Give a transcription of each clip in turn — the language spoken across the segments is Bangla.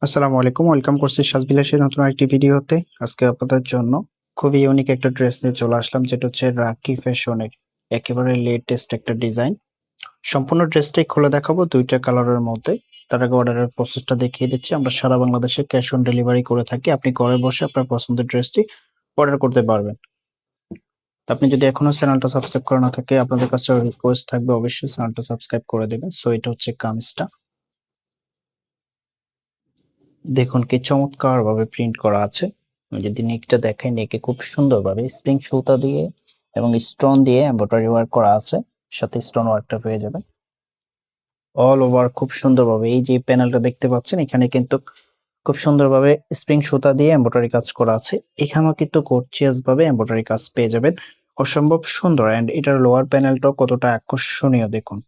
আসসালামু আলাইকুম, ওয়েলকাম করছি সাজবিলাসের নতুন আরেকটি ভিডিওতে। আজকে আপনাদের জন্য খুবই ইউনিক একটা ড্রেস নিয়ে চলে আসলাম, যেটা হচ্ছে রাকি ফ্যাশনের একেবারে লেটেস্ট একটা ডিজাইন। সম্পূর্ণ ড্রেসটাই খুলে দেখাবো দুইটা কালারের মধ্যে। তার আগে অর্ডারের প্রসেসটা দেখিয়ে দিচ্ছি। আমরা সারা বাংলাদেশে ক্যাশ অন ডেলিভারি করে থাকি। আপনি ঘরে বসে আপনার পছন্দের ড্রেসটি অর্ডার করতে পারবেন। তো আপনি যদি এখনো চ্যানেলটা সাবস্ক্রাইব করা না থাকে, আপনাদের কাছে রিকোয়েস্ট থাকবে অবশ্যই চ্যানেলটা সাবস্ক্রাইব করে দেবেন। সো এটা হচ্ছে কামিজটা, দেখুন কি চমৎকার ভাবে প্রিন্ট করা আছে। আমি যদি নেকটা দেখাই, নেকে খুব সুন্দরভাবে স্প্রিং সুতা দিয়ে এবং স্টোন দিয়ে এমব্রয়ডারি ওয়ার্ক করা আছে, সাথে স্টোন ওয়ার্কটা পেয়ে যাবেন অল ওভার খুব সুন্দরভাবে। এই যে প্যানেলটা দেখতে পাচ্ছেন, এখানে কিন্তু খুব সুন্দরভাবে স্প্রিং সুতা দিয়ে এমব্রয়ডারি কাজ করা আছে। এখানেও কিন্তু গর্জিয়াস ভাবে এমব্রয়ডারি কাজ পেয়ে যাবেন, অসম্ভব সুন্দর। এন্ড এটার লোয়ার প্যানেলটাও কতটা আকর্ষণীয় দেখুন,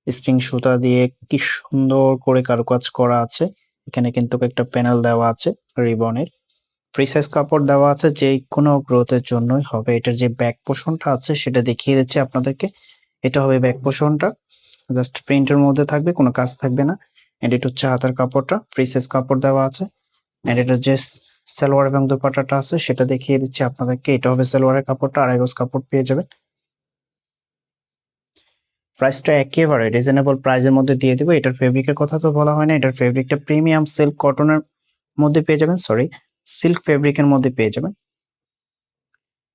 স্প্রিং সুতা দিয়ে কি সুন্দর করে কারুকাজ করা আছে। এখানে কিন্তু একটা প্যানেল দেওয়া আছে রিবনের, ফ্রি সাইজ কাপড় দেওয়া আছে, যে কোনো গ্রোথের জন্যই হবে। এটার যে ব্যাক পোর্শনটা আছে সেটা দেখিয়ে দিচ্ছি আপনাদেরকে। এটা হবে ব্যাক পোর্শনটা, জাস্ট প্রিন্টের মধ্যে থাকবে, কোনো কাজ থাকবে না। এন্ড এটা হচ্ছে হাতার কাপড়টা, ফ্রি সাইজ কাপড় দেওয়া আছে। এন্ড এটার যে সালোয়ার এবং দোপাট্টাটা আছে সেটা দেখিয়ে দিচ্ছি আপনাদেরকে। এটা হবে সালোয়ারের কাপড়টা, আড়াই গজ কাপড় পেয়ে যাবেন। প্রাইসটা একেবারে রিজনেবল প্রাইসের মধ্যে দিয়ে দেবো। এটার ফেব্রিকের কথা তো বলা হয় না, এটার ফেব্রিকটা প্রিমিয়াম সিল্ক কটনের মধ্যে পেয়ে যাবেন, সরি সিল্ক ফেব্রিকের মধ্যে পেয়ে যাবেন,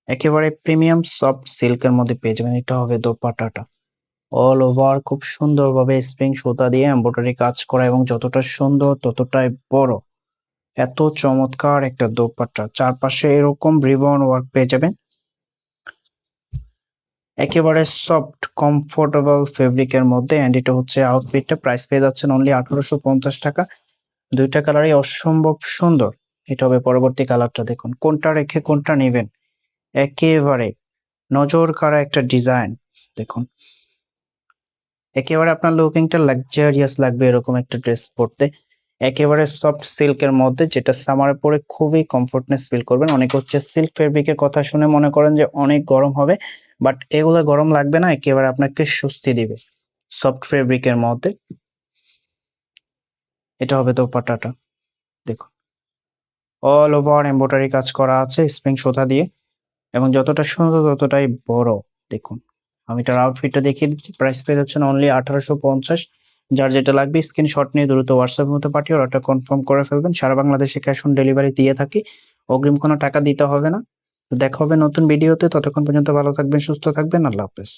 একেবারে প্রিমিয়াম সফট সিল্কের মধ্যে পেয়ে যাবেন। এটা হবে দোপাট্টাটা, অল ওভার খুব সুন্দরভাবে স্প্রিং সুতা দিয়ে এমব্রয়ডারি কাজ করা, এবং যতটা সুন্দর ততটাই বড়। এত চমৎকার একটা দোপাট্টা, চারপাশে এরকম রিবন ওয়ার্ক পেয়ে যাবেন, একেবারে সফট কমফোর্টেবল ফেব্রিকের মধ্যে। এন্ড এটা হচ্ছে আউটফিটটা, প্রাইস পেয়ে যাচ্ছেন অনলি 1850 টাকা। দুইটা কালারই অসম্ভব সুন্দর। এটা হবে পরবর্তী কালারটা, দেখুন কোনটা রেখে কোনটা নেবেন, একেবারে নজর কাড়া একটা ডিজাইন। দেখুন একেবারে আপনার লুকিংটা লাক্সারিয়াস লাগবে এরকম একটা ড্রেস পরতে, একেবারে সফট সিল্কের মধ্যে, যেটা সামারে পরে খুবই কমফোর্টনেস ফিল করবেন। অনেকে হচ্ছে সিল্ক ফেব্রিকের কথা শুনে মনে করেন যে অনেক গরম হবে, বাট এগুলো গরম লাগবে না, একেবারে আপনাকে স্বস্তি দিবে সফট ফেব্রিকের মধ্যে। এটা হবে দোপাট্টাটা, দেখুন অল ওভার এমব্রয়ডারি কাজ করা আছে স্প্রিং সুতা দিয়ে, এবং যতটা সুন্দর ততটাই বড়। দেখুন আমি এটার আউটফিটটা দেখিয়ে দিচ্ছি। প্রাইস পেয়ে যাচ্ছেন অনলি 1850। যার যেটা লাগবে স্ক্রিনশট নিয়ে দ্রুত হোয়াটসঅ্যাপ মধ্যে পাঠিয়ে অর্ডারটা কনফার্ম করে ফেলবেন। সারা বাংলাদেশে ক্যাশ অন ডেলিভারি দিয়ে থাকি, অগ্রিম কোনো টাকা দিতে হবে না। তো দেখা হবে নতুন ভিডিওতে, ততক্ষণ পর্যন্ত ভালো থাকবেন, সুস্থ থাকবেন, আল্লাহ হাফেজ।